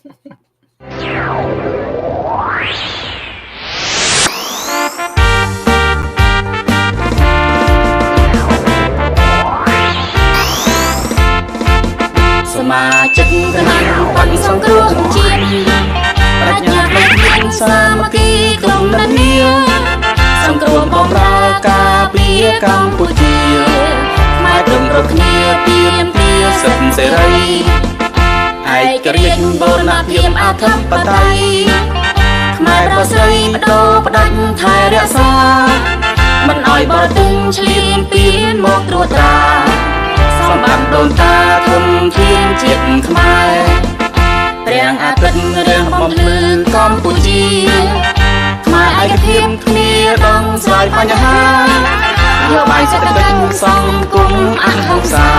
สมาชิกคณะปันสงเครื่องจีนปรัชญาไม่เพียงสามัคคีกลมนันเนียสังคมบอมรากาเปียกัมพูชีไม่ตรงรถเนียเพียมเพียสันเสรีไอ้กระเรียนโบราณเพียมอาทัมปไตยไม่ประเสริฐโดประดันไทยรักษามันอ้อยบอตึงเฉลียนเปียนหมกตรวจตาสมบัติโดนตาทนเทียนจิตขมายเรียงอาทิตย์เรียงบอมลือกัมพูชีขมายไอ้เทียมเมียต้องสายปัญหาโยบายจะเป็นสังคมอันหักษา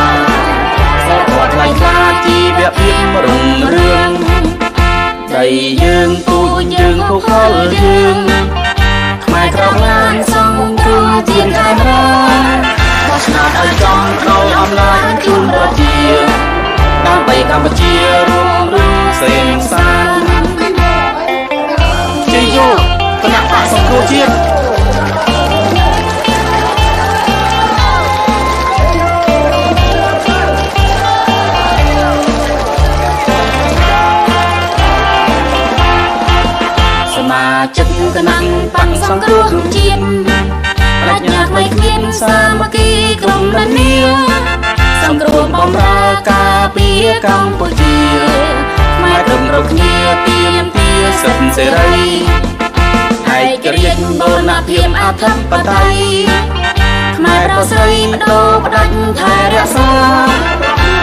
สะกดไล่คลาจีเบียบเพียมรุ่งเรืองใจยืงปูยืงผู้คนยืงขมายครองลานสังคมเจียนไทยราชนาไอจอมเราอำนาจจุนประเทียตามไปกัมพูชีรวมรู้เส้นสายเจียงคณะป่าสังคมเจียนสมาชิกคณะปันสังคมเจียนปรัชญาไม่เพียงสามัคคีกลมนันเนียสังคมบอมรากาเปียกัมพูชีไม่ตรงรถเนียเปียมเปียสันเสรีไอ้กระเรียนโบราณเพียมอาทัมปไตยไม่ประเสริฐโดประดันไทยรักษา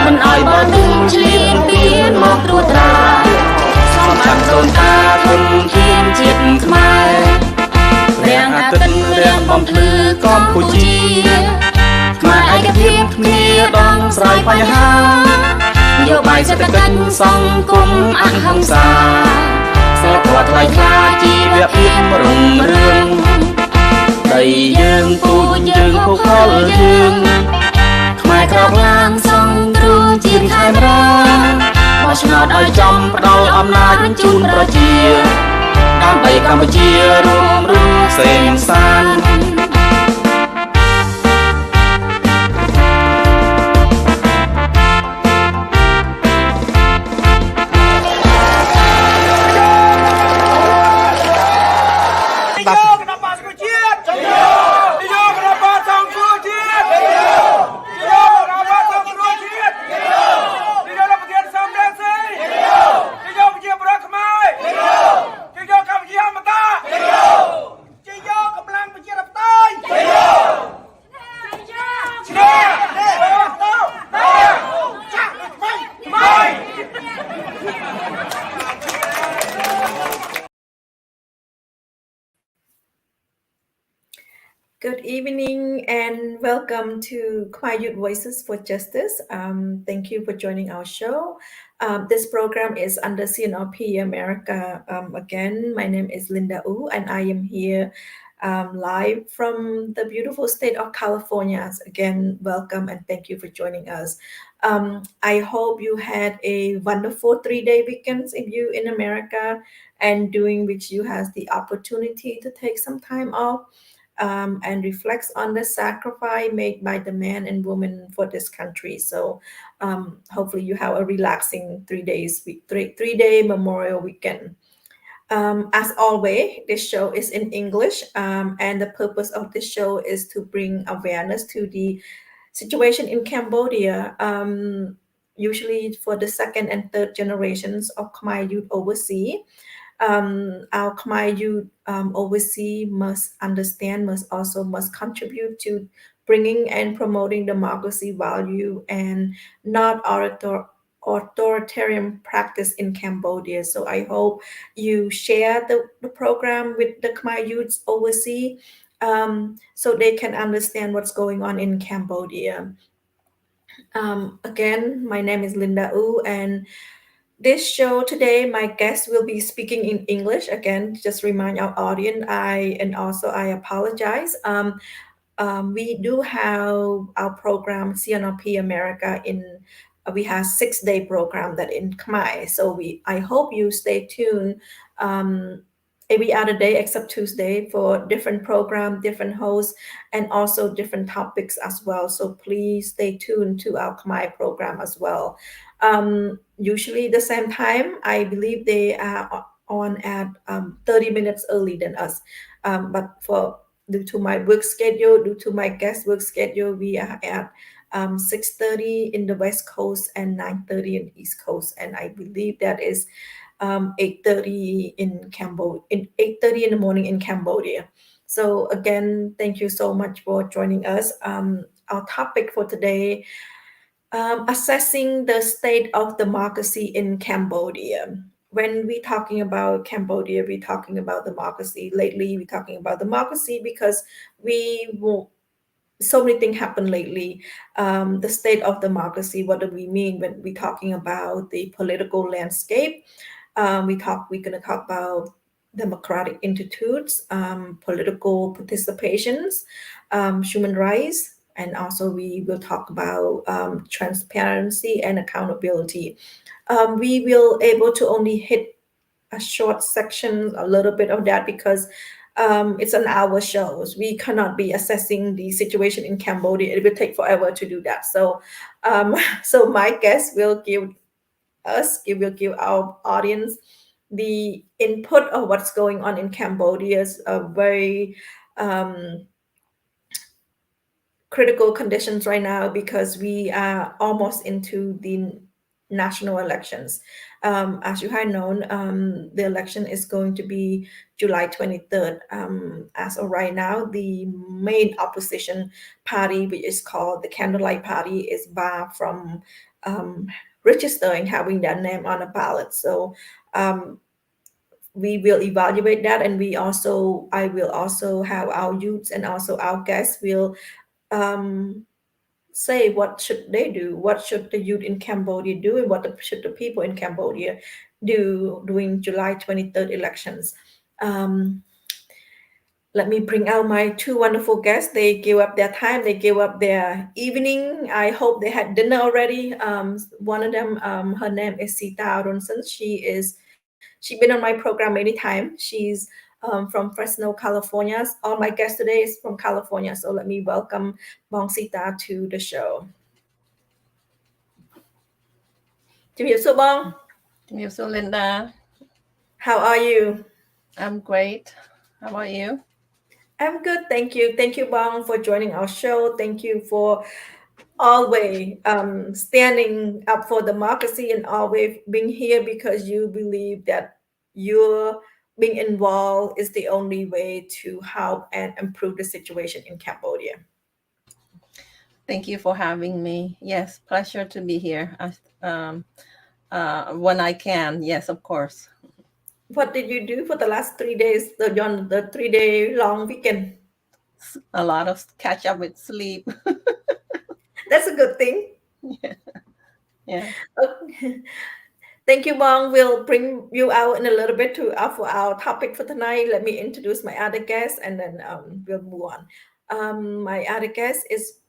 มันอ้อยบอตึงเฉลียนเปียนหมกตรวจตราสมบัติโดนตาทนเทียนจิตขมายเรียงอาทิตย์เรียงบอมพลือกัมพูชีมาไอ้กระเทียมเมียต้องสายปัญหาโยบายจะเป็นสังคมอันหักษาสะกดไล่คลาจีเบียบเพียมรุ่งเรืองใจยืงปูยืงผู้คนยืงขมายครองลางสังคมเจียนไทยราบอชนาไอจอมประดออำนาจจุนประเจียตามไปกัมพูชีรวมรู้เส้นสาย Good evening and welcome to Khmer Youth Voices for Justice. Thank you for joining our show. This program is under CNRPA-America. Again, my name is Linda Ou and I am here live from the beautiful state of California. Again, welcome and thank you for joining us. I hope you had a wonderful 3-day weekend if you in America and during which you has the opportunity to take some time off and reflects on the sacrifice made by the man and woman for this country. So hopefully you have a relaxing 3-day Memorial Weekend. As always, this show is in English, and the purpose of this show is to bring awareness to the situation in Cambodia, usually for the second and third generations of Khmer youth overseas. Our Khmer youth overseas must understand, must contribute to bringing and promoting democracy value and not authoritarian practice in Cambodia. So I hope you share the program with the Khmer youths overseas so they can understand what's going on in Cambodia. Again, my name is Linda Ou, and this show today, my guest will be speaking in English. Again, just remind our audience, I apologize. We do have our program CNRPA-America in we have 6 day program that in Khmer. So I hope you stay tuned every other day except Tuesday for different program, different hosts, and also different topics as well. So please stay tuned to our Khmer program as well. Usually the same time, I believe they are on at 30 minutes early than us. But for due to my work schedule, due to my guest work schedule, we are at 6:30 in the West Coast and 9:30 in the East Coast, and I believe that is 8:30 in Cambodia, in 8:30 in the morning in Cambodia. So again, thank you so much for joining us. Our topic for today, assessing the state of democracy in Cambodia. When we talking about Cambodia, we talking about democracy. Lately, we talking about democracy because we will so many things happen lately. The state of democracy. What do we mean when we talking about the political landscape? We're gonna talk about democratic institutes, political participations, human rights, and also we will talk about transparency and accountability. We will able to only hit a short section, a little bit of that because it's an hour shows. We cannot be assessing the situation in Cambodia. It will take forever to do that. So, so my guest will will give our audience the input of what's going on in Cambodia's very um, critical conditions right now because we are almost into the national elections. As you have known, the election is going to be July 23rd. As of right now, the main opposition party, which is called the Candlelight Party, is barred from um, registering having their name on a ballot. So we will evaluate that, and I will also have our youths and also our guests will um, say what should they do, what should the youth in Cambodia do, and should the people in Cambodia do during July 23rd elections. Um, Let me bring out my two wonderful guests. They give up their time, they give up their evening. I hope they had dinner already. One of them, her name is Sita Arunson. She's been on my program many times. She's from Fresno, California. All my guests today is from California. So let me welcome Bong Sita to the show. So Bong, So Linda, how are you? I'm great. How about you? I'm good, thank you. Thank you, Bong, for joining our show. Thank you for always standing up for democracy and always being here because you believe that you're being involved is the only way to help and improve the situation in Cambodia. Thank you for having me. Yes, pleasure to be here. When I can, yes, of course. What did you do for the last 3 days, the 3 day long weekend? A lot of catch up with sleep. That's a good thing. Yeah. Yeah. Okay. Thank you, Bong. We'll bring you out in a little bit for our topic for tonight. Let me introduce my other guest, and then we'll move on. My other guest is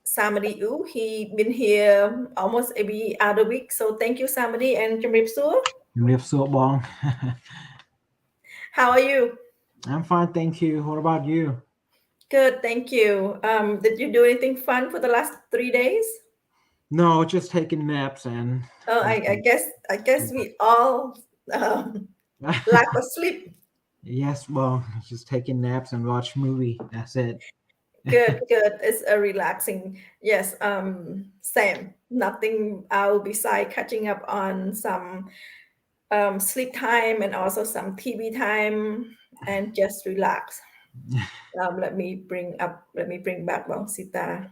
Samady Ou. He been here almost every other week. So thank you, Samady and Jamrip Sur. Live so long. How are you? I'm fine, thank you. What about you? Good, thank you. Did you do anything fun for the last 3 days? No, just taking naps and Oh, I guess we all lack of sleep. yes, well, just taking naps and watch movie. That's it. Good, good. It's a relaxing. Yes, same. Nothing out beside catching up on some sleep time and also some TV time and just relax. Let me bring back Bong Sita.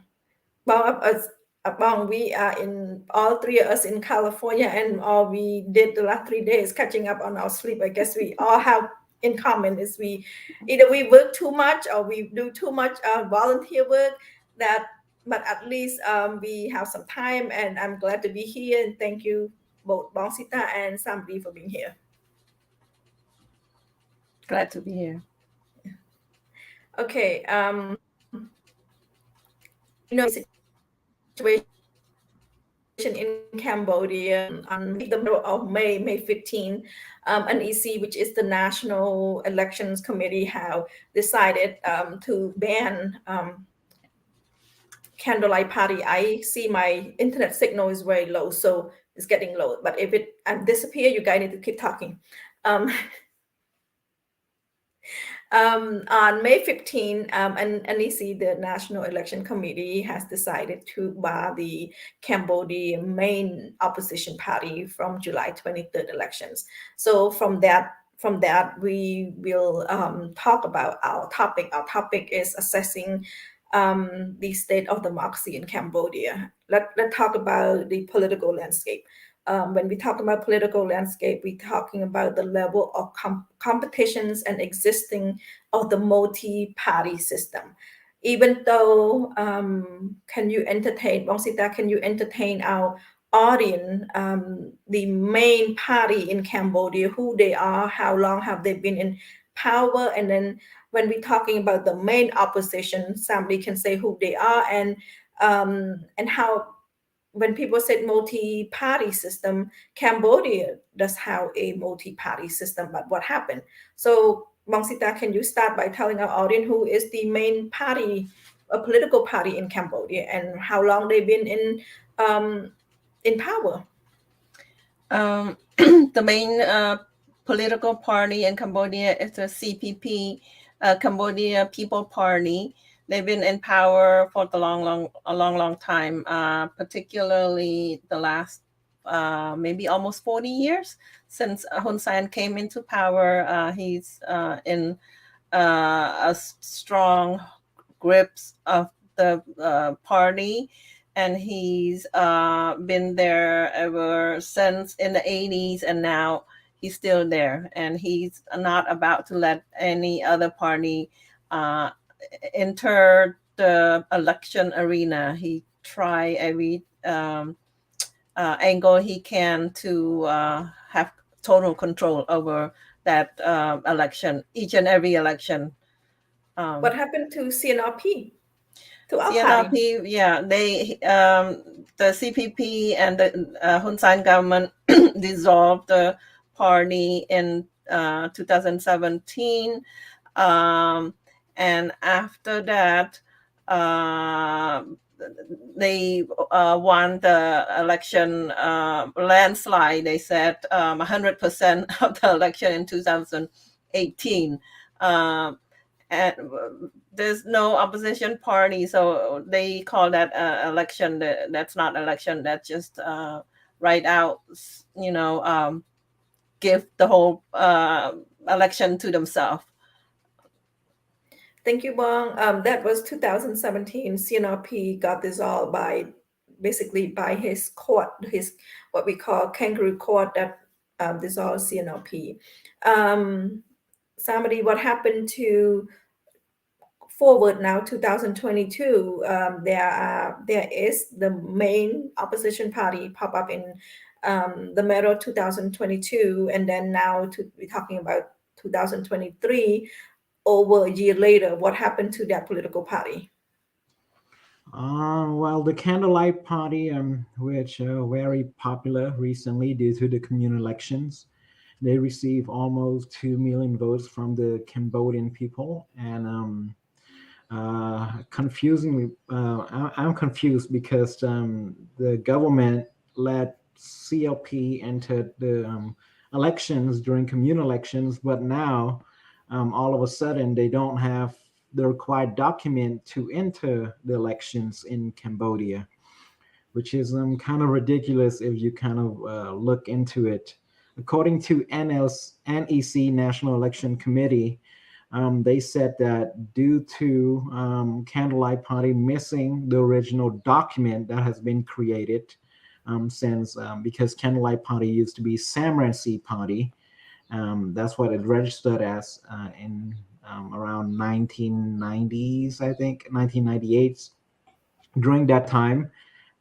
Bong, we are in all three of us in California, and all we did the last 3 days catching up on our sleep. I guess we all have in common is we either we work too much or we do too much volunteer work. That, but at least we have some time, and I'm glad to be here. And thank you both Bong Sita and Samri for being here. Glad to be here. Okay. You know, situation in Cambodia on the middle of May 15, NEC, which is the National Elections Committee, have decided to ban candlelight party. I see my internet signal is very low, so it's getting low. But if it disappear, you guys need to keep talking. On May 15, and NEC, the National Election Committee, has decided to bar the Cambodia main opposition party from July 23rd elections. So from that, we will talk about our topic. Our topic is assessing the state of democracy in Cambodia. Let's talk about the political landscape. When we talk about political landscape, we're talking about the level of competitions and existing of the multi-party system. Even though, can you entertain, Sita, can you entertain our audience, the main party in Cambodia, who they are, how long have they been in power, and then when we're talking about the main opposition, somebody can say who they are and how. When people said multi-party system, Cambodia does have a multi-party system, but what happened? So, Sita, can you start by telling our audience who is the main party, a political party in Cambodia, and how long they've been in power? The main political party in Cambodia is the CPP, Cambodia People Party. They've been in power for a long time, particularly the last maybe almost 40 years since Hun Sen came into power. He's in a strong grips of the party, and he's been there ever since in the 80s, and now he's still there, and he's not about to let any other party enter the election arena. He try every angle he can to have total control over that election, each and every election. What happened to CNRP? To our CNRP, party? yeah, they the CPP and the Hun Sen government dissolved the party in 2017. And after that, they won the election landslide. They said 100% of the election in 2018. And there's no opposition party, so they call that election. That's not election. That's just write out, give the whole election to themselves. Thank you, Bong. That was 2017. CNRP got dissolved by his court, his what we call kangaroo court that dissolved CNRP. Samady, what happened to forward now 2022? There is the main opposition party pop up in the middle of 2022, and then now we're talking about 2023. Over a year later, what happened to that political party? Well, the Candlelight Party, which very popular recently due to the communal elections, they received almost 2 million votes from the Cambodian people, and confusingly, I'm confused because the government let CLP enter the elections during communal elections, but now all of a sudden they don't have the required document to enter the elections in Cambodia, which is kind of ridiculous if you kind of look into it. According to NEC, National Election Committee, they said that due to Candlelight Party missing the original document that has been created because Candlelight Party used to be Samransi Party. That's what it registered as in around 1990s, I think, 1998. During that time,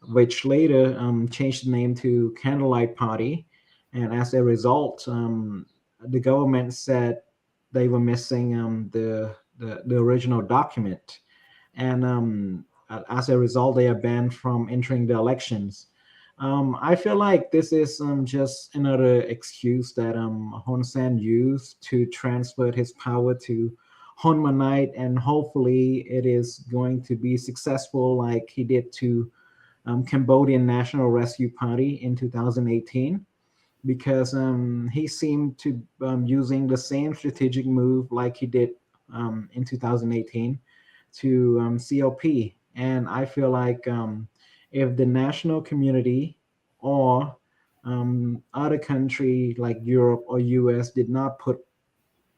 which later changed the name to Candlelight Party. And as a result, the government said they were missing the original document. And as a result, they are banned from entering the elections. I feel like this is just another excuse that Hun Sen used to transfer his power to Hun Manite, and hopefully it is going to be successful like he did to Cambodian National Rescue Party in 2018, because he seemed to using the same strategic move like he did in 2018 to CLP. And I feel like if the national community or other country like Europe or US did not put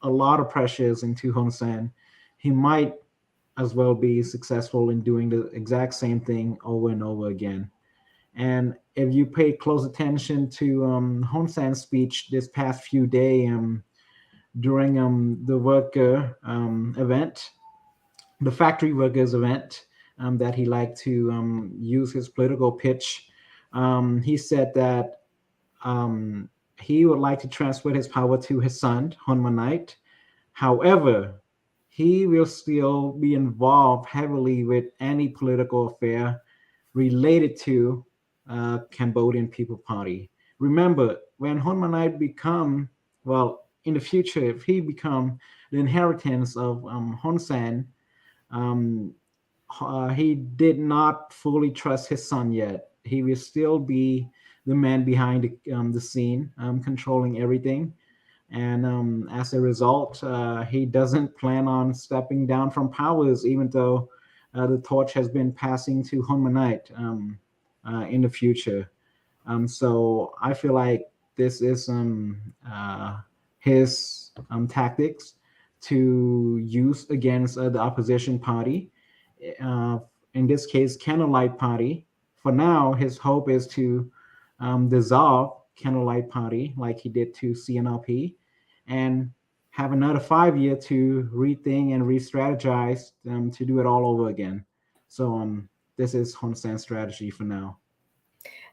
a lot of pressures into Hun Sen, he might as well be successful in doing the exact same thing over and over again. And if you pay close attention to Hun Sen's speech this past few days during the worker event, the factory workers event that he liked to use his political pitch, he said that he would like to transfer his power to his son, Hun Manite. However, he will still be involved heavily with any political affair related to Cambodian People Party. Remember, when Hun Manite become, well, in the future, if he become the inheritance of Hun Sen, um, he did not fully trust his son yet. He will still be the man behind the scene, controlling everything. And as a result, he doesn't plan on stepping down from powers, even though the torch has been passing to Hun Manite in the future. So I feel like this is his tactics to use against the opposition party. Uh, in this case, Candlelight Party. For now, his hope is to dissolve Candlelight Party like he did to CNRP, and have another 5 year to rethink and re-strategize to do it all over again. So this is Hun Sen's strategy for now.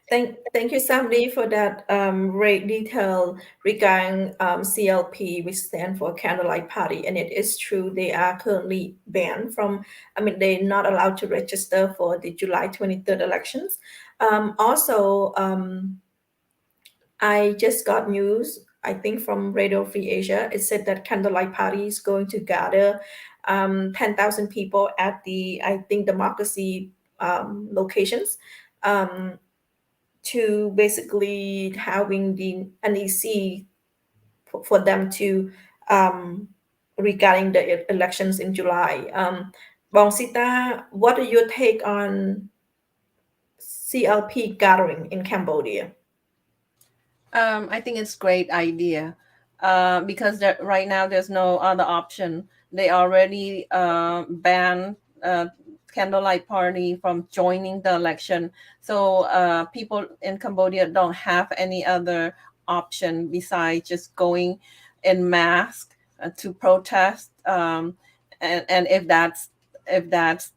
Thank you, Samady, for that great detail regarding CLP, which stand for Candlelight Party. And it is true, they are currently banned from, I mean, they're not allowed to register for the July 23rd elections. Also, I just got news, I think from Radio Free Asia. It said that Candlelight Party is going to gather 10,000 people at the, I think, democracy locations. To basically having the NEC for them to regarding the elections in July. Bong Sita, what are your take on CLP gathering in Cambodia? I think it's great idea because right now there's no other option. They already banned Candlelight Party from joining the election. So people in Cambodia don't have any other option besides just going in mass to protest. And if that's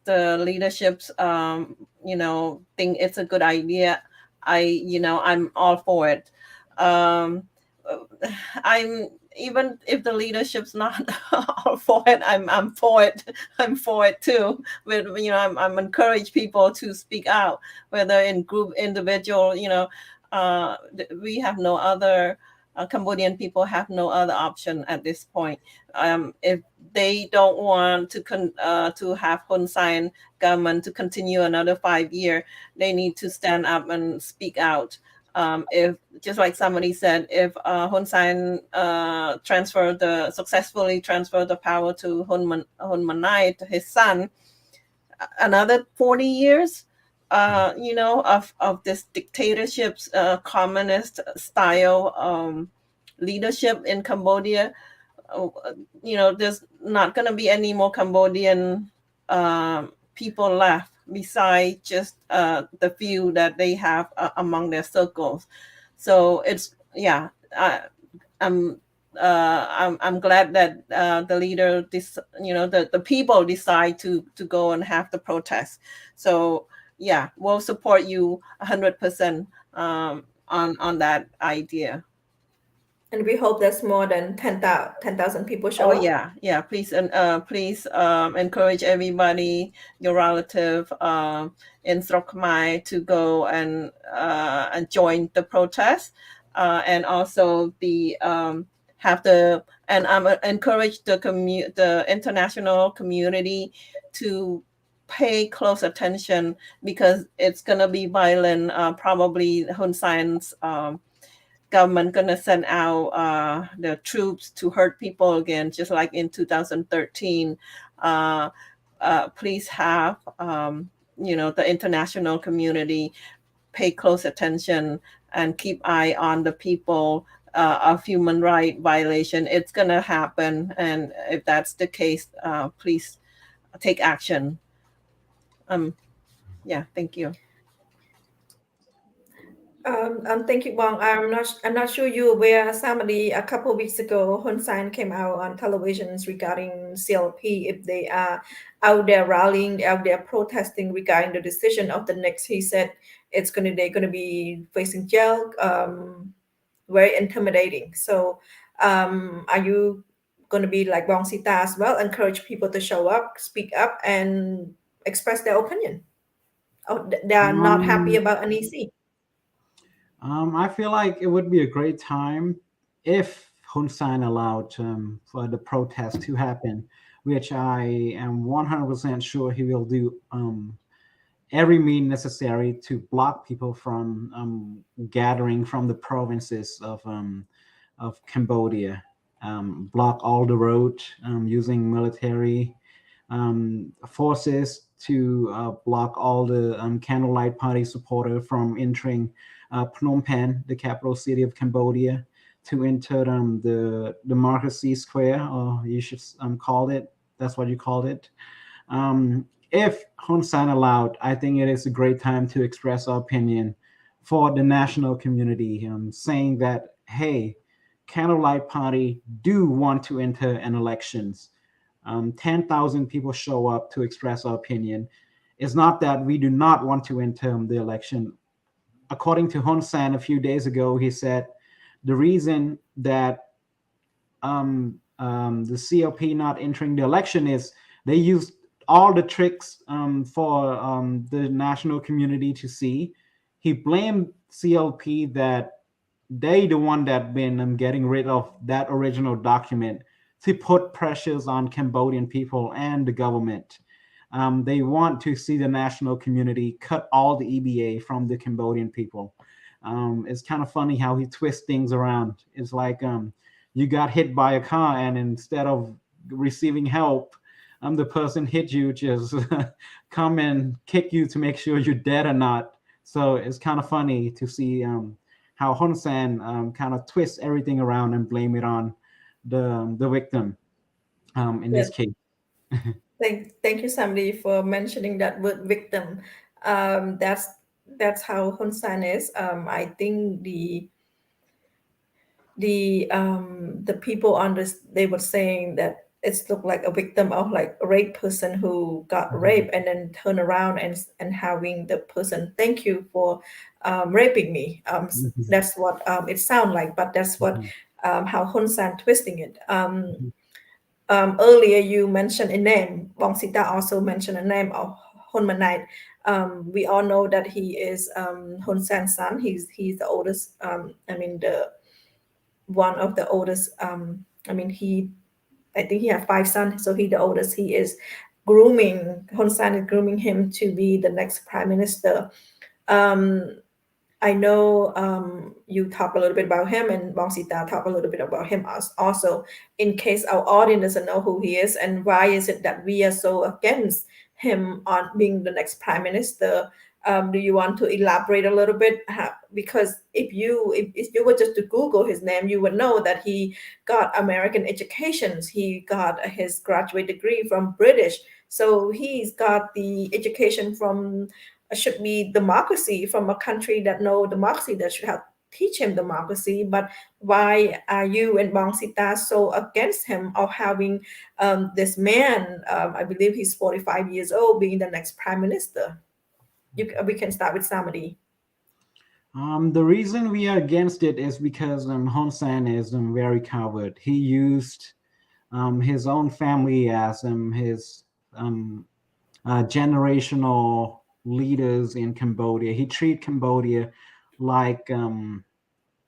the leadership's think it's a good idea, I'm all for it. I'm even if the leadership's not all for it, I'm for it. I'm for it too. But I'm encourage people to speak out, whether in group, individual. We have no other. Cambodian people have no other option at this point. If they don't want to have Hun Sen government to continue another 5 years, they need to stand up and speak out. If just like somebody said, if Hun Sen successfully transferred the power to Hun Manite, his son, another 40 years, of this dictatorship's communist style leadership in Cambodia, there's not going to be any more Cambodian people left besides just the few that they have among their circles. So it's I'm glad that the leader, the people decide to go and have the protest. So we'll support you 100% on that idea. And we hope there's more than 10,000 people show Oh up. yeah. Please please encourage everybody, your relative in Khmer to go and join the protest, and also the have the and encourage the international community to pay close attention, because it's gonna be violent. Probably Hun Sen's government gonna send out the troops to hurt people again, just like in 2013. Please have the international community pay close attention and keep eye on the people of human right violation. It's gonna happen, and if that's the case, please take action. Yeah, thank you. Thank you, Bong. I'm not sure you were aware, Samady, a couple of weeks ago, Hun Sen came out on televisions regarding CLP, if they are out there rallying, out there protesting regarding the decision of the next. He said they're gonna be facing jail, very intimidating. So, are you gonna be like Bong Sita as well, encourage people to show up, speak up, and express their opinion? Oh, they are not happy Um, about NEC. I feel like it would be a great time if Hun Sen allowed for the protest to happen, which I am 100% sure he will do every means necessary to block people from gathering from the provinces of Cambodia, block all the road using military forces to block all the Candlelight Party supporter from entering Phnom Penh, the capital city of Cambodia, to enter the Democracy Square, or you should call it. That's what you called it. If Hun Sen allowed, I think it is a great time to express our opinion for the national community, saying that, hey, Candlelight Party do want to enter an elections. 10,000 people show up to express our opinion. It's not that we do not want to enter the election. According to Hun Sen a few days ago, he said the reason that the CLP not entering the election is they used all the tricks for the national community to see. He blamed CLP that they the one that been getting rid of that original document to put pressures on Cambodian people and the government. They want to see the national community cut all the EBA from the Cambodian people. It's kind of funny how he twists things around. It's like you got hit by a car, and instead of receiving help, the person hit you, just come and kick you to make sure you're dead or not. So it's kind of funny to see how Hun Sen kind of twists everything around and blame it on the victim in this Yes. case. Thank you, Samdi, for mentioning that word victim. That's how Hun Sen is. I think the people on this, they were saying that it's looked like a victim of like a rape person who got raped and then turn around and having the person thank you for raping me. That's what it sounds like, but that's what how Hun Sen twisting it. Earlier you mentioned a name. Bong Sita also mentioned a name of Hun Manait. We all know that he is Hun Sen's son. He's the oldest. I mean the one of the oldest. I think he has five sons, so he the oldest. He is grooming. Hun Sen is grooming him to be the next prime minister. I know you talk a little bit about him, and Bong Sita talk a little bit about him also. In case our audience doesn't know who he is and why is it that we are so against him on being the next prime minister, do you want to elaborate a little bit? Because if you were just to Google his name, you would know that he got American educations. He got his graduate degree from British, so he's got the education from should be democracy from a country that know democracy that should have teach him democracy. But why are you and Bong Sita so against him of having this man? I believe he's 45 years old, being the next prime minister. We can start with Samadi. The reason we are against it is because Hun Sen is very coward. He used his own family as his generational leaders in Cambodia. He treat Cambodia like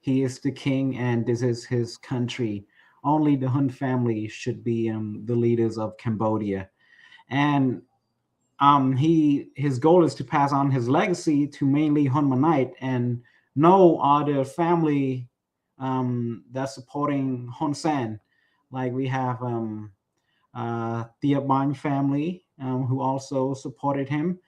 he is the king and this is his country. Only the Hun family should be the leaders of Cambodia. And his goal is to pass on his legacy to mainly Hunmanite and no other family that's supporting Hun Sen. Like we have Tia Bang family who also supported him.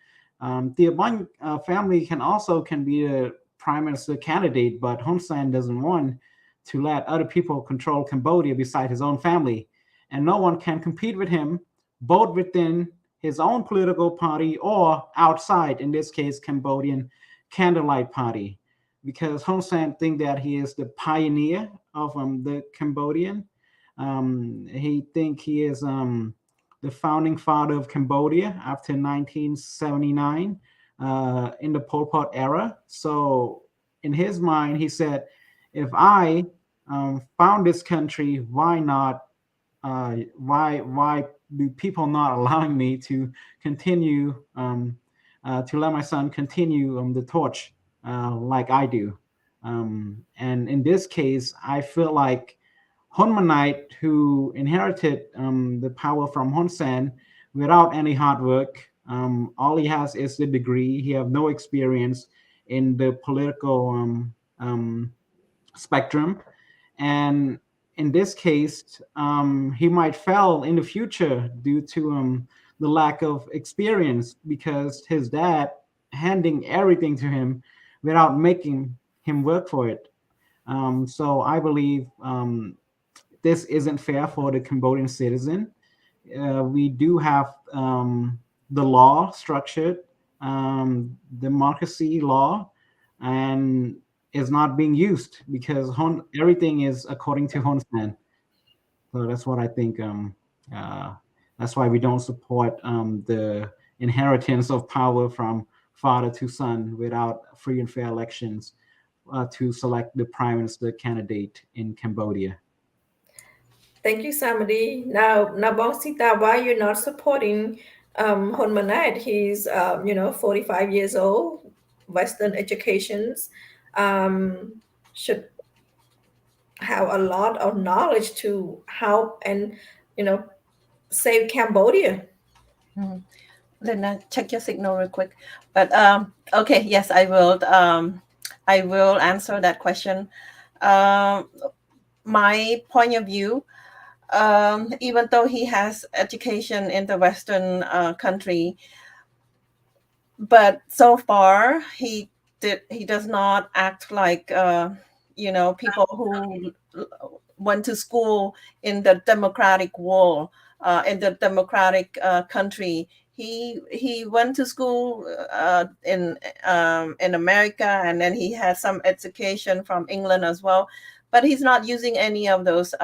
Tia Bang family can be a prime minister candidate, but Hun Sen doesn't want to let other people control Cambodia beside his own family, and no one can compete with him, both within his own political party or outside. In this case, Cambodian Candlelight Party, because Hun Sen think that he is the pioneer of the Cambodian. He think he is the founding father of Cambodia after 1979 in the Pol Pot era. So in his mind, he said, if I found this country, why not? Why do people not allowing me to continue to let my son continue the torch like I do? And in this case, I feel like Hunmanite, who inherited the power from Hun Sen without any hard work. All he has is the degree. He have no experience in the political spectrum, and in this case, he might fail in the future due to the lack of experience because his dad handing everything to him without making him work for it. So I believe this isn't fair for the Cambodian citizen. We do have the law structured, democracy law, and is not being used because everything is according to Hun Sen. So that's what I think. Uh, that's why we don't support the inheritance of power from father to son without free and fair elections to select the prime minister candidate in Cambodia. Thank you, Samady. Now, Bong Sita, why you're not supporting Hun Manat? He's 45 years old, Western educations, should have a lot of knowledge to help and you know save Cambodia. Linda, check your signal real quick. But okay, yes, I will answer that question. My point of view, even though he has education in the Western country, but so far he does not act like people who went to school in the democratic world, in the democratic country. He went to school in America, and then he has some education from England as well, but he's not using any of those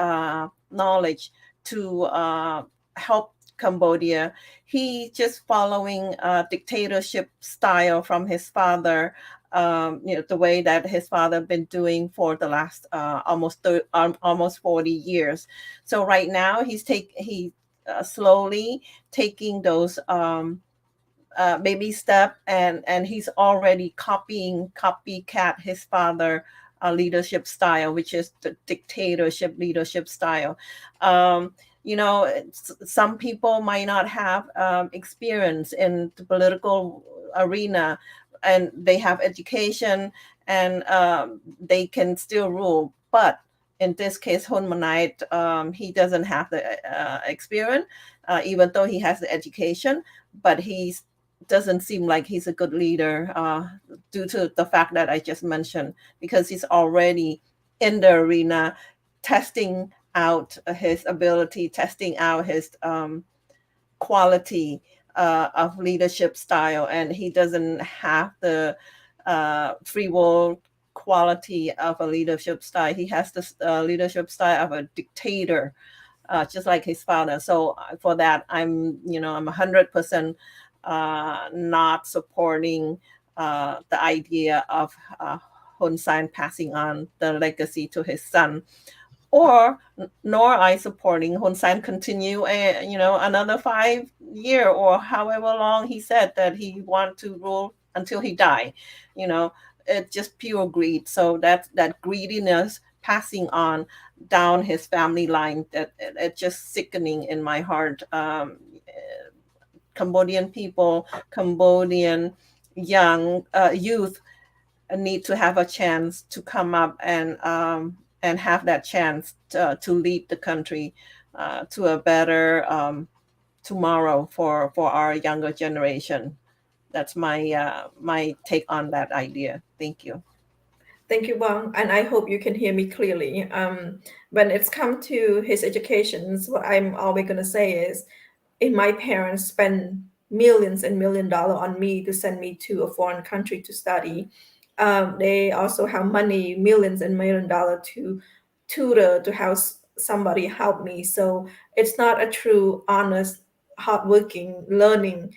knowledge to help Cambodia. He just following dictatorship style from his father, the way that his father been doing for the last almost 40 years. So right now he slowly taking those baby step, and he's already copycat his father leadership style, which is the dictatorship leadership style. Some people might not have experience in the political arena, and they have education, and they can still rule. But in this case, Hun Manait, he doesn't have the experience, even though he has the education, but he doesn't seem like he's a good leader due to the fact that I just mentioned, because he's already in the arena testing out his ability, testing out his quality of leadership style, and he doesn't have the free will quality of a leadership style. He has the leadership style of a dictator, just like his father. So for that, I'm 100% not supporting the idea of Hun Sen passing on the legacy to his son, or nor I supporting Hun Sen continue another 5 year or however long he said that he want to rule until he die. It's just pure greed. So that greediness passing on down his family line, that it's just sickening in my heart. Cambodian people, Cambodian young youth need to have a chance to come up and have that chance to lead the country to a better tomorrow for our younger generation. That's my take on that idea. Thank you. Thank you, Bong, and I hope you can hear me clearly. When it's come to his education, what I'm always going to say is, if my parents spend millions and $1 million on me to send me to a foreign country to study, they also have money, millions and $1 million to tutor, to have somebody help me. So it's not a true, honest, hardworking learning.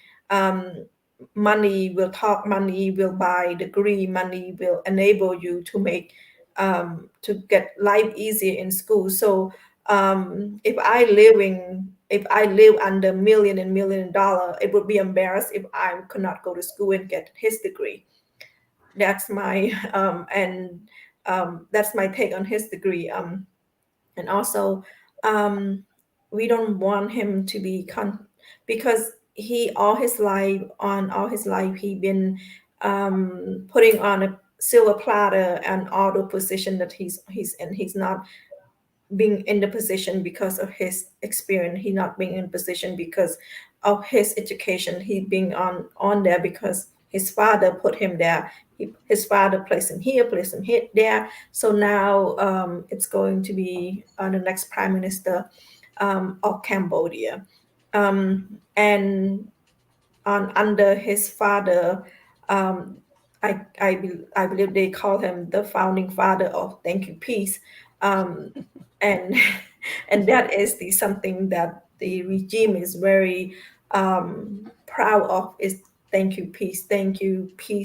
Money will talk, money will buy degree, money will enable you to make to get life easier in school. So if I live under million and $1 million, it would be embarrassed if I could not go to school and get his degree. That's my that's my take on his degree. And also, we don't want him to be because he all his life he been putting on a silver platter and all the position that he's in. He's not being in the position because of his experience. He not being in position because of his education. He being on there because his father put him there. His father placed him here, placed him there. So now it's going to be the next prime minister of Cambodia, and under his father. I believe they call him the founding father of Thank You Peace, and and that is something that the regime is very proud of, is Thank You Peace,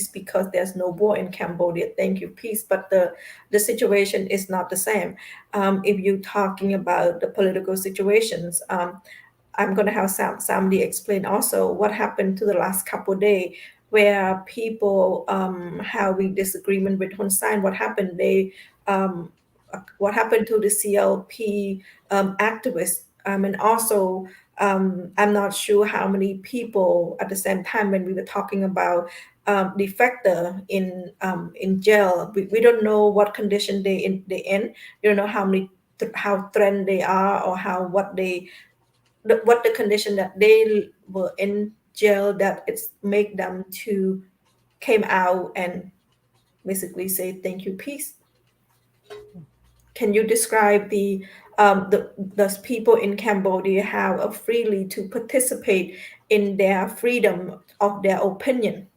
because there's no war in Cambodia. Thank you peace, but the situation is not the same. If you're talking about the political situations, I'm going to have somebody explain also what happened to the last couple of days, where people having disagreement with Hun Sen. What happened? What happened to the CLP activists? And also, I'm not sure how many people at the same time when we were talking about defector in jail. We don't know what condition they in. We don't know how threatened they are, or what the condition that they were in jail, that it's make them to came out and basically say thank you peace. Can you describe the people in Cambodia how freely to participate in their freedom of their opinion?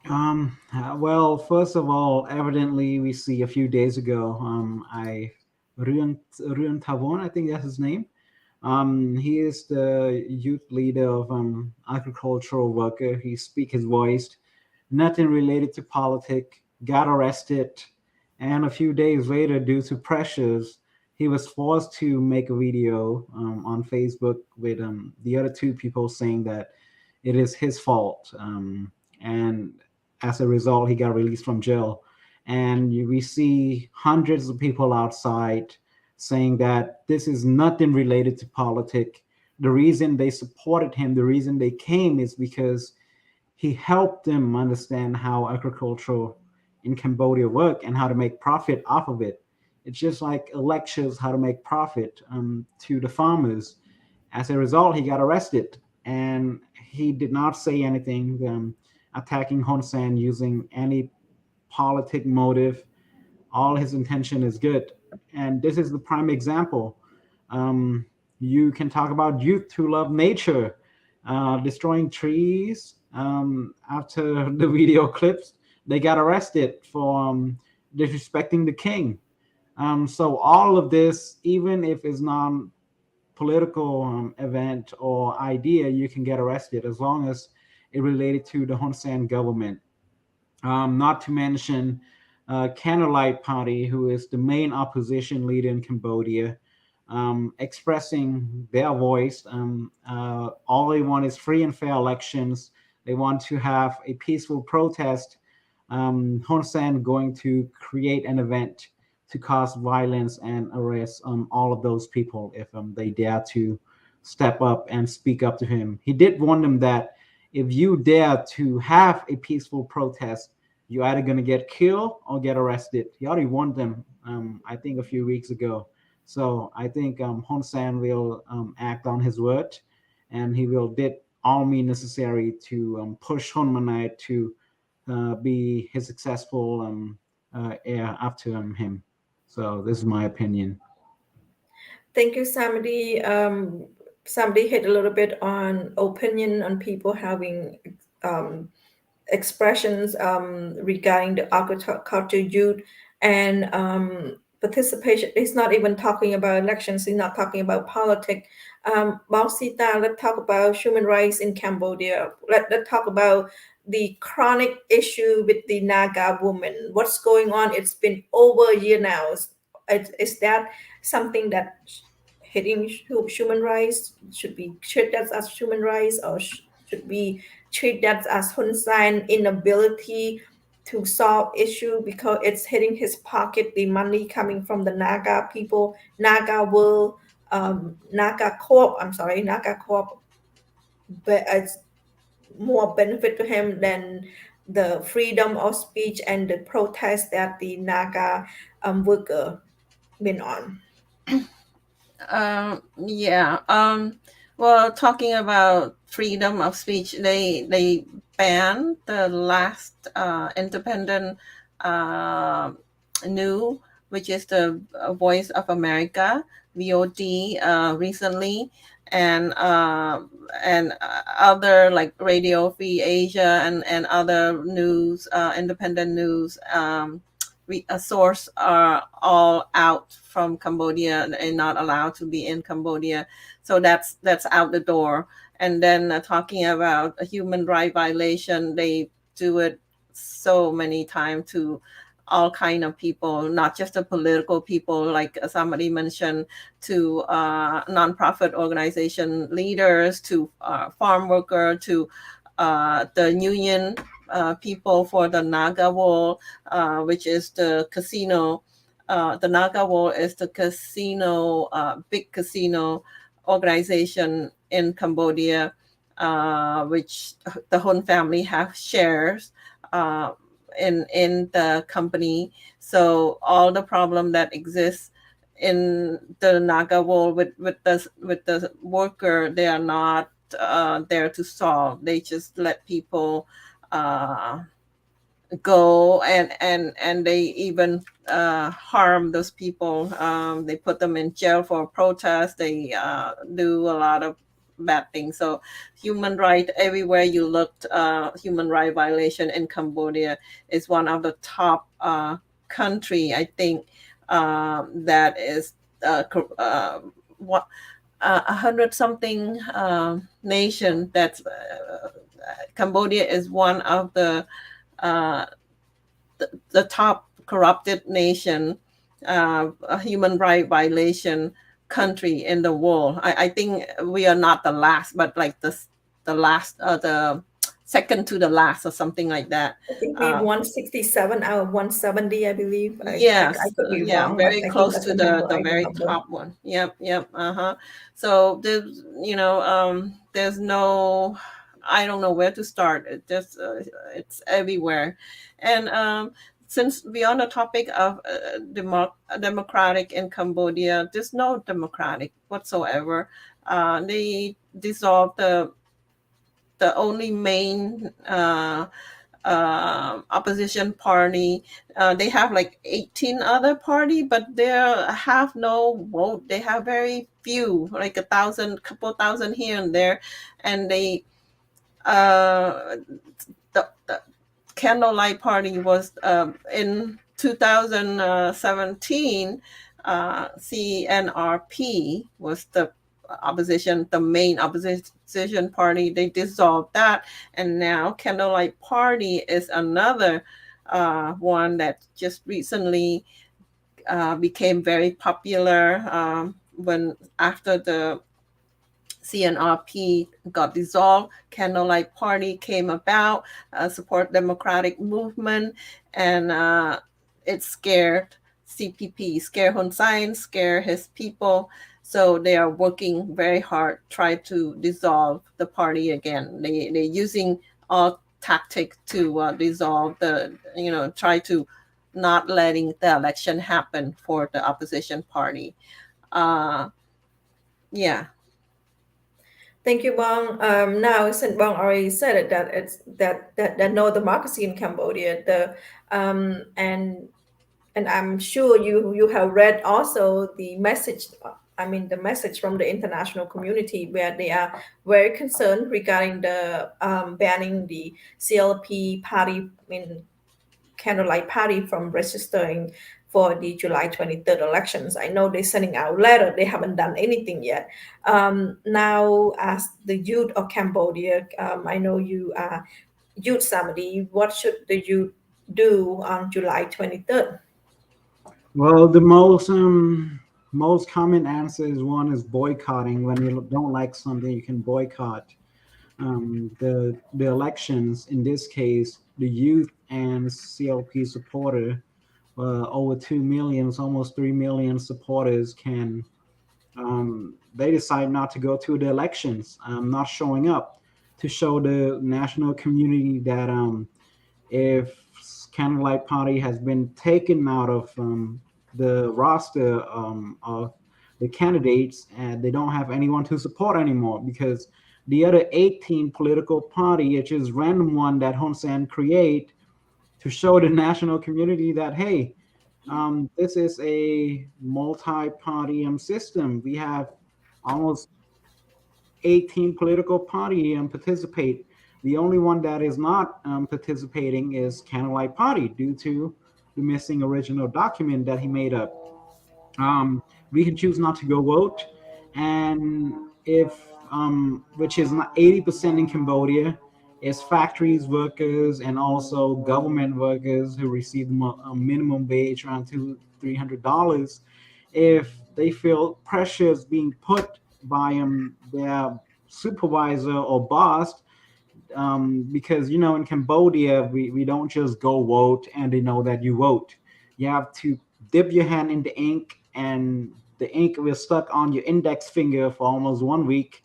Well, first of all, evidently, we see a few days ago, Ruan Tavon, I think that's his name. He is the youth leader of agricultural worker. He speak his voice, nothing related to politics, got arrested, and a few days later, due to pressures, he was forced to make a video on Facebook with the other two people saying that it is his fault. And as a result, he got released from jail. And we see hundreds of people outside saying that this is nothing related to politics. The reason they supported him, the reason they came, is because he helped them understand how agriculture in Cambodia work and how to make profit off of it. It's just like lectures how to make profit to the farmers. As a result, he got arrested, and he did not say anything attacking Hun Sen using any politic motive. All his intention is good. And this is the prime example. You can talk about youth who love nature, destroying trees. After the video clips, they got arrested for disrespecting the king. So all of this, even if it's non-political event or idea, you can get arrested as long as it related to the Hun Sen government. Not to mention Candlelight Party, who is the main opposition leader in Cambodia, expressing their voice. All they want is free and fair elections. They want to have a peaceful protest. Hun Sen going to create an event to cause violence and arrest all of those people if they dare to step up and speak up to him. He did warn them that if you dare to have a peaceful protest, you're either going to get killed or get arrested. He already warned them, I think, a few weeks ago. So I think Hun Sen will act on his word, and he will did all means necessary to push Hun Manai to be his successful heir after him. So this is my opinion. Thank you, Samady. Samady hit a little bit on opinion on people having expressions regarding the agriculture youth and participation. He's not even talking about elections. He's not talking about politics. Sita, let's talk about human rights in Cambodia. Let's talk about the chronic issue with the Naga woman. What's going on? It's been over a year now. Is that something that hitting human rights should be treated as human rights, or should be treated as Hun Sen inability to solve issue because it's hitting his pocket, the money coming from the Naga people, Naga world, Naga Corp, Naga Corp, but it's more benefit to him than the freedom of speech and the protest that the Naga worker been on. Yeah. Well, talking about freedom of speech, they banned the last independent news, which is the Voice of America (VOD) recently, and other like Radio Free Asia and other news, independent news. A source are all out from Cambodia and not allowed to be in Cambodia, so that's out the door. And then talking about a human right violation, they do it so many times to all kind of people, not just the political people, like somebody mentioned, to nonprofit organization leaders, to farm worker, to the union people for the Naga Wall, which is the casino. The Naga Wall is the casino, big casino organization in Cambodia, which the Hun family have shares in the company. So all the problem that exists in the Naga Wall with the worker, they are not there to solve. They just let people go and they even harm those people. They put them in jail for protest. They do a lot of bad things. So human right, everywhere you looked, human right violation in Cambodia is one of the top country, I think, that is what 100 something nation. That's Cambodia is one of the top corrupted nation, a human right violation country in the world. I think we are not the last, but like the last, the second to the last, or something like that. I think we 167 out of 170, I believe. Yes, I could be yeah, wrong, very but I close think to that's the the very number. top one. Yep. So there's, there's no, I don't know where to start. It just it's everywhere. And since we're on the topic of democratic in Cambodia, there's no democratic whatsoever. They dissolved the only main opposition party. They have like 18 other party, but they have no vote. They have very few, like couple thousand here and there, and they the Candlelight Party was in 2017. CNRP was the opposition, the main opposition party. They dissolved that, and now Candlelight Party is another one that just recently became very popular when after the CNRP got dissolved, Candlelight Party came about, support democratic movement, and it scared CPP, scare Hun Sen, scare his people. So they are working very hard, try to dissolve the party again. They're using all tactic to dissolve the, try to not letting the election happen for the opposition party. Yeah. Thank you, Bong. Now, since Bong already said it, that it's that no democracy in Cambodia. And I'm sure you have read also the message. I mean, the message from the international community where they are very concerned regarding the banning the CLP party in Candlelight Party from registering for the July 23rd elections. I know they're sending out letter. They haven't done anything yet. Now, as the youth of Cambodia, I know you are youth Samady. What should the youth do on July 23rd? Well, the most common answer is one is boycotting. When you don't like something, you can boycott. The elections. In this case, the youth and CLP supporter, over 2 million, almost 3 million supporters can. They decide not to go to the elections, not showing up, to show the national community that if Candlelight Party has been taken out of the roster of the candidates, and they don't have anyone to support anymore, because the other 18 political party, which is random one that Hun Sen create to show the national community that, hey, this is a multi-party system. We have almost 18 political party participate. The only one that is not participating is Candlelight Party due to the missing original document that he made up. We can choose not to go vote, and if which is not 80% in Cambodia, is factories workers and also government workers who receive a minimum wage around $200-300. If they feel pressures being put by their supervisor or boss, because in Cambodia we don't just go vote and they know that you vote. You have to dip your hand in the ink, and the ink will stuck on your index finger for almost 1 week.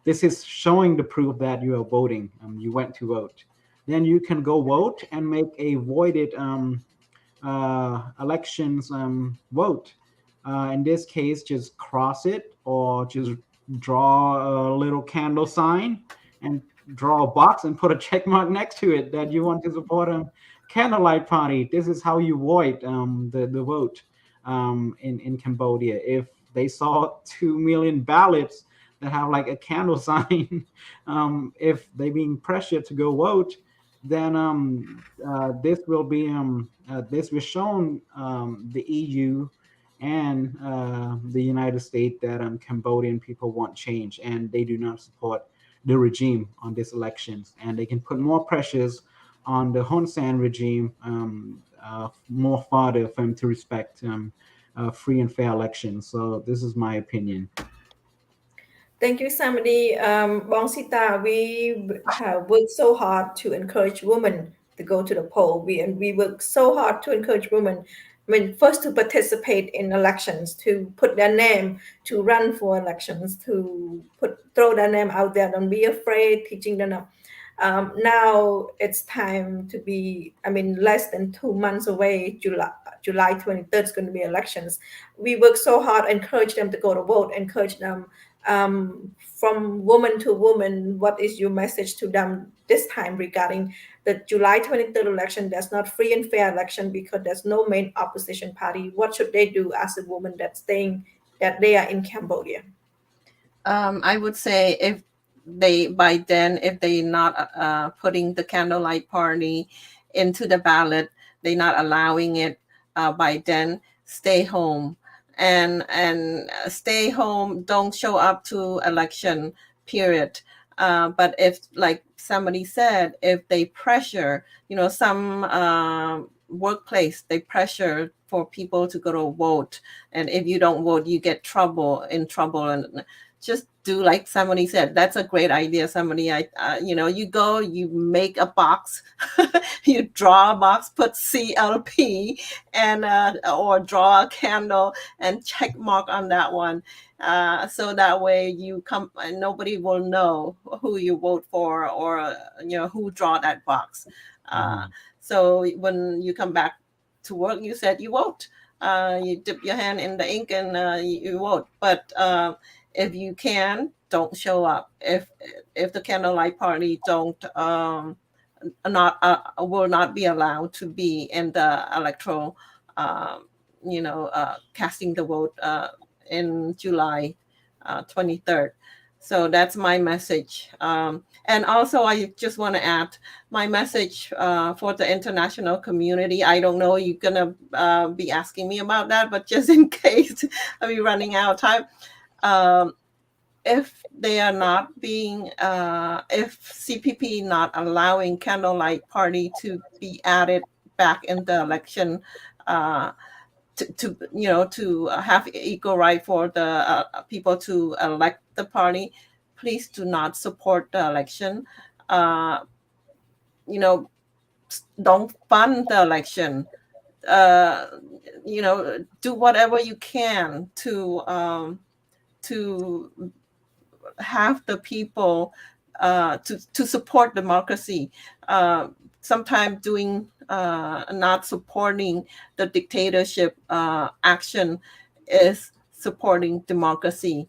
This is showing the proof that you are voting. You went to vote. Then you can go vote and make a voided elections vote. In this case, just cross it or just draw a little candle sign and draw a box and put a check mark next to it that you want to support Candlelight Party. This is how you void the vote in Cambodia. If they saw 2 million ballots that have like a candle sign, if they being pressured to go vote, then this will be this was shown the EU and the United States that Cambodian people want change, and they do not support the regime on these elections, and they can put more pressures on the Hun Sen regime more further for him to respect free and fair elections. So this is my opinion. Thank you, Samady. Bong Sita, we have worked so hard to encourage women to go to the poll. We work so hard to encourage women. I mean, first to participate in elections, to put their name, to run for elections, to throw their name out there. Don't be afraid, teaching them. Now it's time to be. I mean, less than 2 months away. July 23rd is going to be elections. We work so hard, encourage them to go to vote, encourage them. From woman to woman, what is your message to them this time regarding the July 23rd election? That's not free and fair election because there's no main opposition party. What should they do as a woman that's saying that they are in Cambodia? I would say if they not putting the Candlelight Party into the ballot, they're not allowing it by then, stay home. And stay home, don't show up to election period. But if, like somebody said, if they pressure, some workplace, they pressure for people to go to vote, and if you don't vote, you get in trouble, and just do like somebody said. That's a great idea. Somebody, you go, you make a box, you draw a box, put CLP, and or draw a candle and check mark on that one. So that way you come and nobody will know who you vote for, or who draw that box. So when you come back to work, you said you vote. You dip your hand in the ink and you vote. But if you can, don't show up. If the candlelight party don't will not be allowed to be in the electoral, casting the vote in July 23rd. So that's my message. And also, I just want to add my message for the international community. I don't know you're going to be asking me about that, but just in case I'll be running out of time. If they are not being, if CPP not allowing candlelight party to be added back in the election, to have equal right for the people to elect the party, please do not support the election. Don't fund the election. Do whatever you can to have the people to support democracy. Sometimes doing not supporting the dictatorship action is supporting democracy.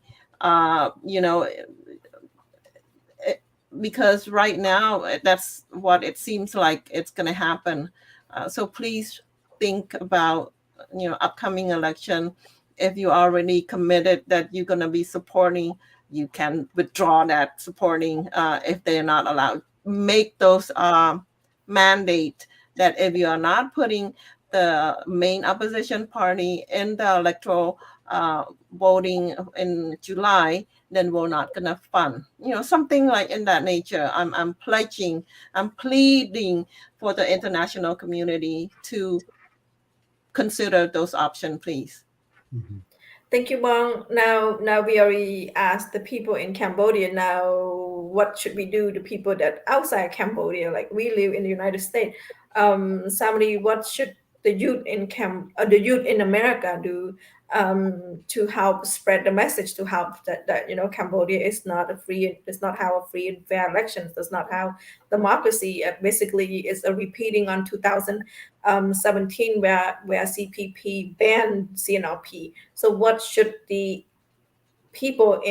Because right now that's what it seems like it's going to happen. So please think about upcoming election. If you already committed that you're going to be supporting, you can withdraw that supporting if they're not allowed. Make those mandate that if you are not putting the main opposition party in the electoral voting in July, then we're not gonna fund. Something like in that nature. I'm pleading for the international community to consider those options, please. Mhm. Thank you, Bong. Now we already asked the people in Cambodia. Now, what should we do to people that outside Cambodia, like we live in the United States? Somebody, what should the youth in America do to help spread the message, to help that Cambodia is not does not have a free and fair elections, does not have democracy. Basically, is a repeating on 2017 where CPP banned CNRP. So what should the people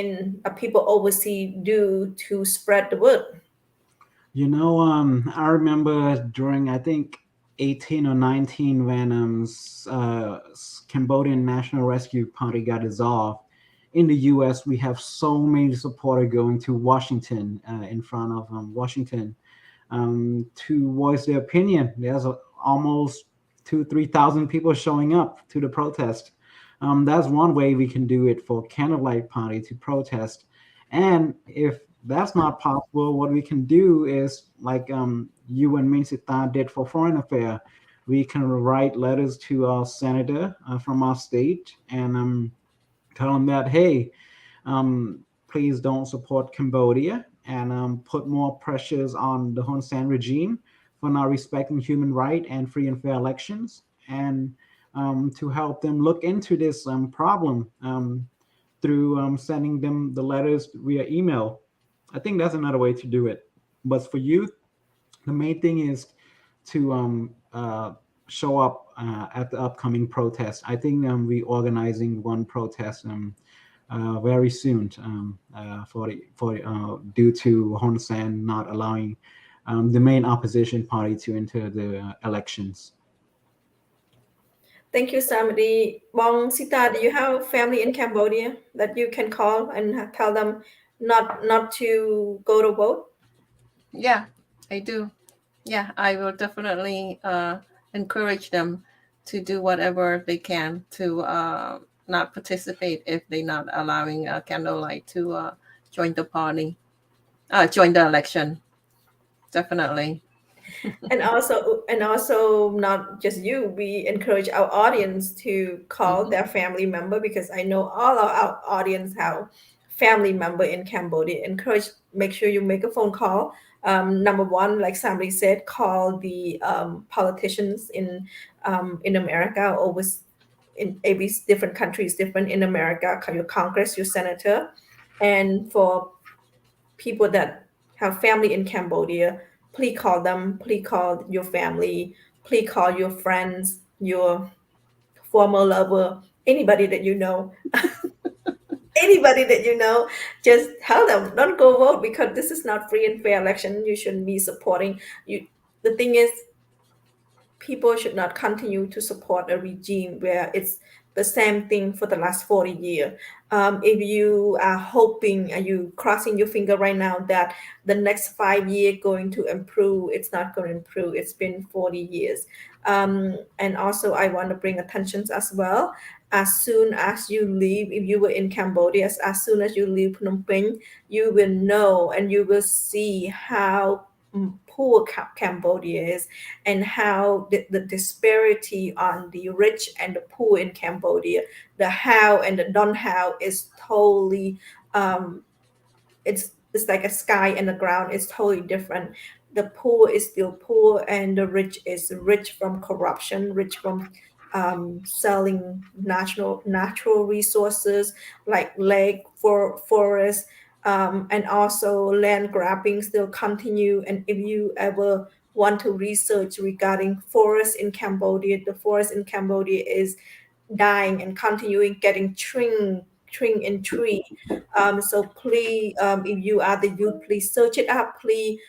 overseas do to spread the word? I remember during, I think, 18 or 19 when Cambodian National Rescue Party got dissolved. In the U.S., we have so many supporters going to Washington, in front of Washington, to voice their opinion. There's almost 3,000 people showing up to the protest. That's one way we can do it for Candlelight Party to protest. And if that's not possible, what we can do is like you and me, Sita, did for Foreign Affairs. We can write letters to our senator from our state and tell them that, hey, please don't support Cambodia, and put more pressures on the Hun Sen regime for not respecting human rights and free and fair elections, and to help them look into this problem through sending them the letters via email. I think that's another way to do it. But for youth, the main thing is to show up at the upcoming protest. I think we organizing one protest very soon due to Hun Sen not allowing the main opposition party to enter the elections. Thank you, Samady. Bong, Sita, do you have family in Cambodia that you can call and tell them not to go to vote? Yeah, I do. Yeah, I will definitely encourage them to do whatever they can to not participate if they're not allowing candlelight to join the party. Join the election, definitely. And also not just you, we encourage our audience to call Mhm. their family member, because I know all of our audience have family member in Cambodia. Encourage, make sure you make a phone call. Number one, like somebody said, call the politicians in America, or with in every different countries different in America, call your Congress, your senator. And for people that have family in Cambodia, please call them, please call your family, please call your friends, your former lover, anybody that you know, anybody that you know, just tell them, don't go vote, because this is not free and fair election. You shouldn't be supporting you. The thing is, people should not continue to support a regime where it's the same thing for the last 40 years. If you are hoping, are you crossing your finger right now that the next 5 years going to improve? It's not going to improve. It's been 40 years. And also, I want to bring attention as well. As soon as you leave, if you were in Cambodia, as soon as you leave Phnom Penh, you will know and you will see how poor Cambodia is, and how the disparity on the rich and the poor in Cambodia, the how and the don't how is totally it's like a sky and the ground is totally different. The poor is still poor, and the rich is rich from corruption, rich from selling natural resources like lake, forest, and also land grabbing still continue. And if you ever want to research regarding forests in Cambodia, the forest in Cambodia is dying and continuing getting trimmed in tree. So please, if you are the youth, please search it up. Please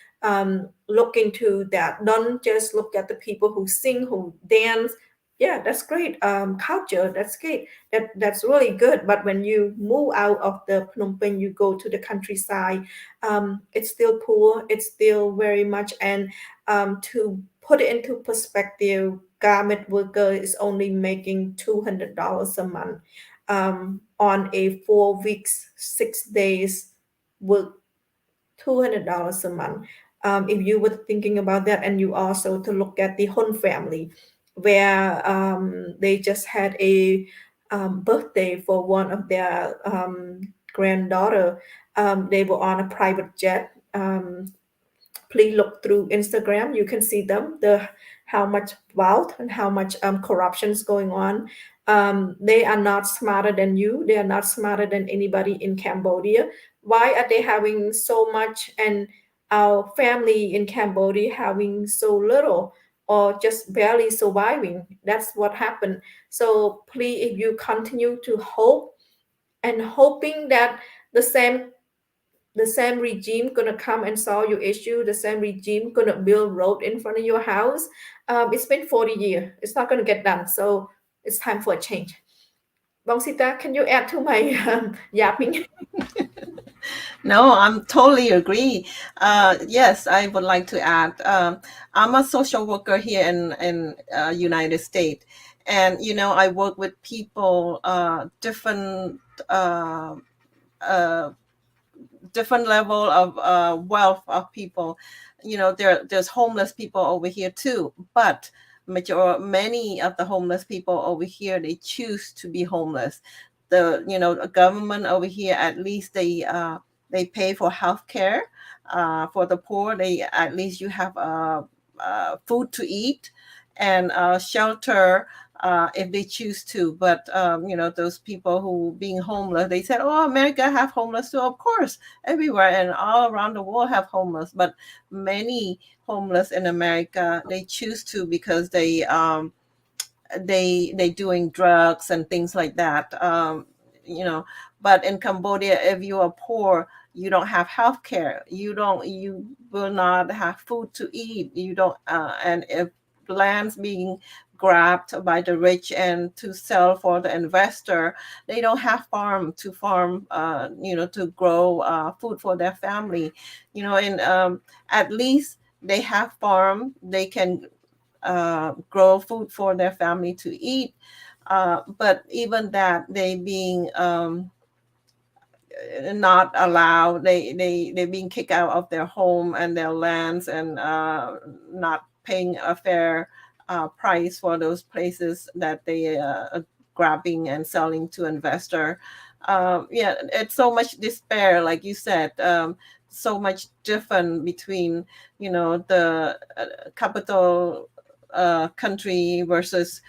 look into that. Don't just look at the people who sing, who dance. Yeah, that's great. Culture, that's great. That's really good. But when you move out of the Phnom Penh, you go to the countryside. It's still poor. It's still very much. And to put it into perspective, garment worker is only making $200 a month on a 4 weeks, 6 days work, $200 a month. If you were thinking about that, and you also to look at the Hun family, where they just had a birthday for one of their granddaughter. They were on a private jet. Please look through Instagram. You can see them, the how much wealth and how much corruption is going on. They are not smarter than you. They are not smarter than anybody in Cambodia. Why are they having so much, and our family in Cambodia having so little, or just barely surviving? That's what happened. So please, if you continue to hope and hoping that the same the same regime gonna come and solve your issue, the same regime gonna build road in front of your house. It's been 40 years. It's not gonna get done. So it's time for a change. Bong Sita, can you add to my yapping? No, I'm totally agree. Yes, I would like to add. I'm a social worker here in United States, and I work with people, uh, uh, different level of wealth of people. There's homeless people over here too, but many of the homeless people over here, they choose to be homeless. The government over here, at least they pay for health care. For the poor, they at least you have food to eat and shelter if they choose to. But those people who being homeless, they said, "Oh, America have homeless too." Of course, everywhere and all around the world have homeless, but many homeless in America, they choose to because they doing drugs and things like that. But in Cambodia, if you are poor, you don't have health care, you will not have food to eat, you don't and if lands being grabbed by the rich and to sell for the investor, they don't have farm to farm, to grow food for their family, and at least they have farm, they can grow food for their family to eat. But even that, they being not allowed. They being kicked out of their home and their lands, and not paying a fair price for those places that they are grabbing and selling to investor. Yeah, it's so much despair, like you said. So much different between, the capital country versus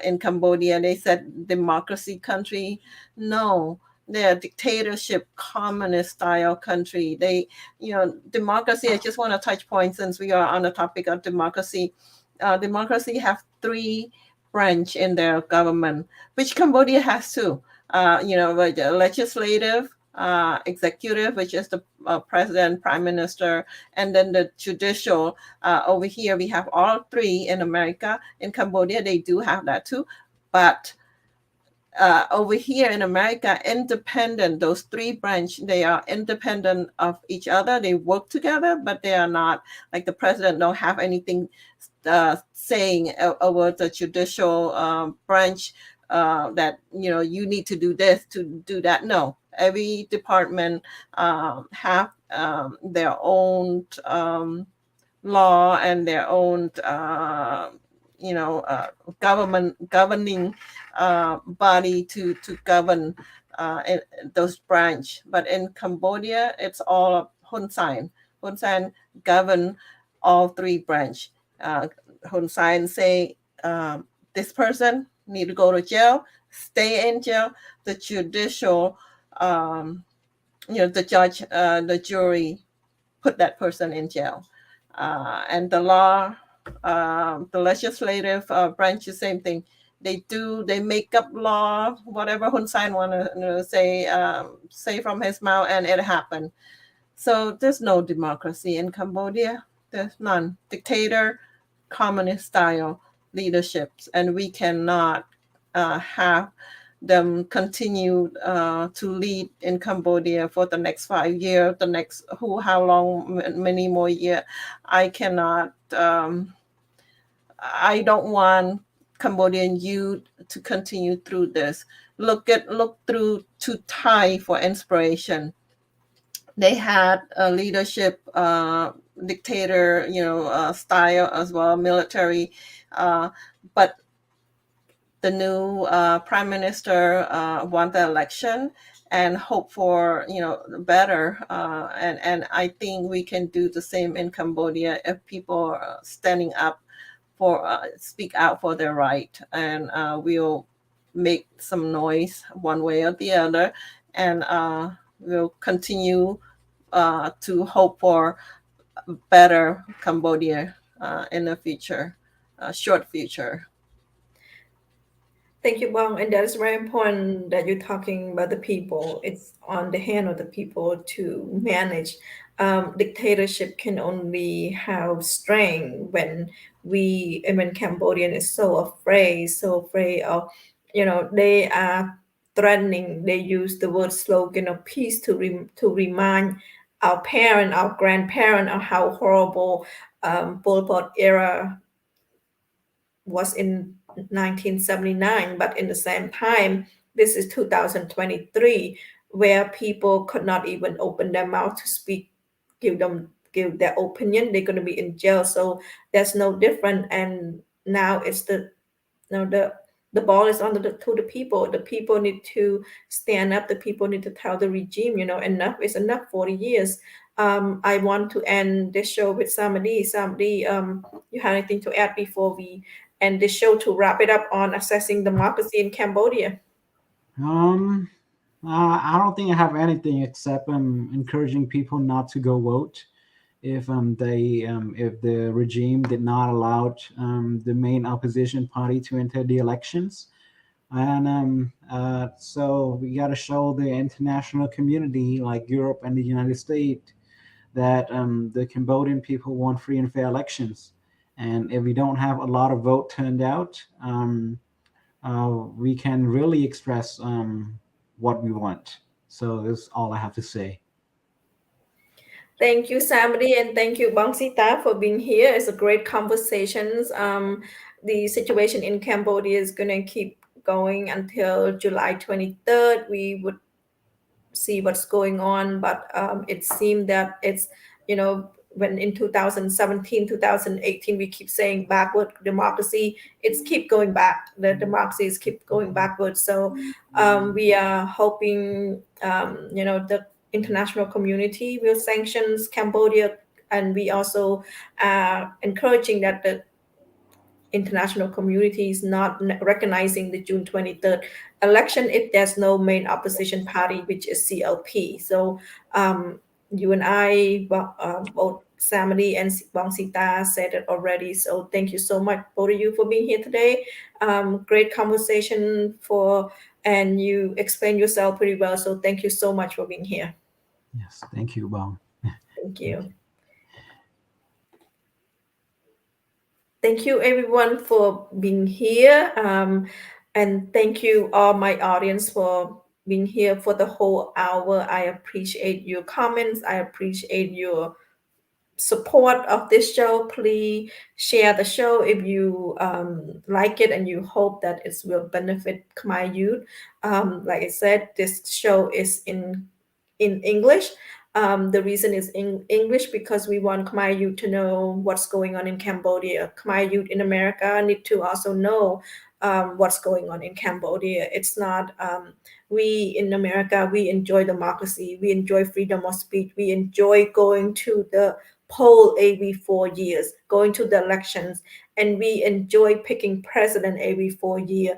in Cambodia. They said democracy country. No, they're a dictatorship, communist style country. Democracy. I just want to touch point, since we are on the topic of democracy. Democracy have 3 branch in their government, which Cambodia has too. The legislative, executive, which is the president, prime minister, and then the judicial. Over here, we have all 3 in America. In Cambodia, they do have that too. But over here in America, independent, those 3 branch, they are independent of each other. They work together, but they are not, like the president don't have anything saying over the judicial branch, that, you need to do this, to do that. No, every department have their own law and their own governing body to govern those branch. But in Cambodia, it's all Hun Sen. Hun Sen govern all 3 branch. Hun Sen say, this person need to go to jail, stay in jail. The judicial, the judge, the jury put that person in jail. And the law, the legislative branch, the same thing. They make up law, whatever Hun Sen want to say from his mouth, and it happened. So there's no democracy in Cambodia. There's none. Dictator, communist style leaderships, and we cannot have them continue to lead in Cambodia for the next 5 years, the next how long, many more years. I cannot. I don't want Cambodian youth to continue through this. Look through to Thai for inspiration. They had a leadership dictator, style as well, military, but the new prime minister won the election and hope for better, and I think we can do the same in Cambodia if people are standing up for speak out for their right, and we'll make some noise one way or the other, and we'll continue to hope for better Cambodia in the future, short future. Thank you, Bong. And that is very important that you're talking about the people. It's on the hand of the people to manage. Dictatorship can only have strength when Cambodian is so afraid of, they are threatening. They use the word slogan of peace to remind our parent, our grandparent, of how horrible Pol Pot era was in 1979, but in the same time, this is 2023, where people could not even open their mouth to speak, give their opinion. They're going to be in jail, so there's no different. And now it's the ball is on to the people. The people need to stand up. The people need to tell the regime, enough is enough. 40 years. I want to end this show with Samady. Samady, you have anything to add before we end this show to wrap it up on assessing democracy in Cambodia? I don't think I have anything except encouraging people not to go vote if the regime did not allow the main opposition party to enter the elections. And so we got to show the international community, like Europe and the United States, that the Cambodian people want free and fair elections. And if we don't have a lot of vote turned out, we can really express what we want. So that's all I have to say. Thank you, Samady, and thank you, Bang Sita, for being here. It's a great conversations. The situation in Cambodia is going to keep going until July 23rd. We would see what's going on, but it seemed that it's, when in 2017, 2018, we keep saying backward democracy, it's keep going back. The democracies keep going backwards. So we are hoping, the international community will sanctions Cambodia, and we also encouraging that the international community is not recognizing the June 23rd election if there's no main opposition party, which is CLP. So you and I, both Samady and Sita said it already. So thank you so much, both of you, for being here today. Great conversation and you explain yourself pretty well. So thank you so much for being here. Yes, thank you, Bong. Thank you. Thank you, everyone, for being here. And thank you, all my audience, for being here for the whole hour. I appreciate your comments. I appreciate your support of this show. Please share the show if you like it and you hope that it will benefit Khmer youth. Like I said, this show is in English. The reason is in English because we want Khmer youth to know what's going on in Cambodia. Khmer youth in America need to also know what's going on in Cambodia. It's not we in America, we enjoy democracy, we enjoy freedom of speech, we enjoy going to the poll every 4 years, going to the elections, and we enjoy picking president every 4 year.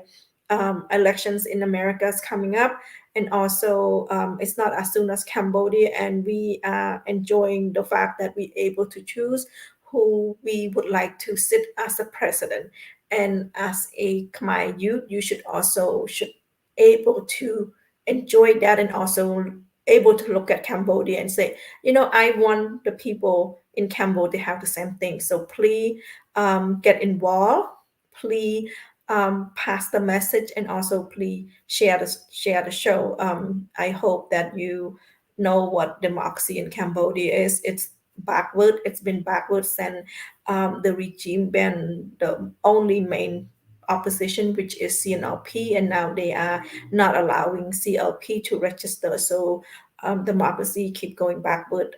Elections in America is coming up, and also it's not as soon as Cambodia, and we are enjoying the fact that we're able to choose who we would like to sit as a president. And as a Khmer youth, you should able to enjoy that, and also able to look at Cambodia and say, I want the people in Cambodia to have the same thing. So please get involved. Please pass the message, and also please share the show. I hope that you know what democracy in Cambodia is. It's backward. It's been backwards since the regime been the only main opposition, which is CNRP, and now they are not allowing CLP to register. So democracy keep going backward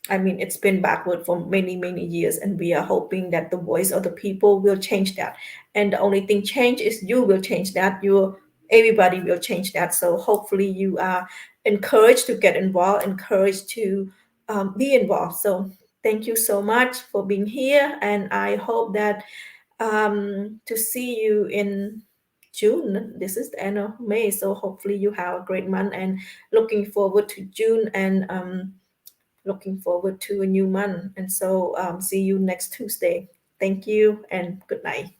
it's been backward for many, many years, and we are hoping that the voice of the people will change that. And the only thing change is you will change that. Everybody will change that. So hopefully you are encouraged to get involved, encouraged to be involved. So thank you so much for being here, and I hope that to see you in June. This is the end of May, so hopefully you have a great month, and looking forward to June, and looking forward to a new month. And so see you next Tuesday. Thank you and good night.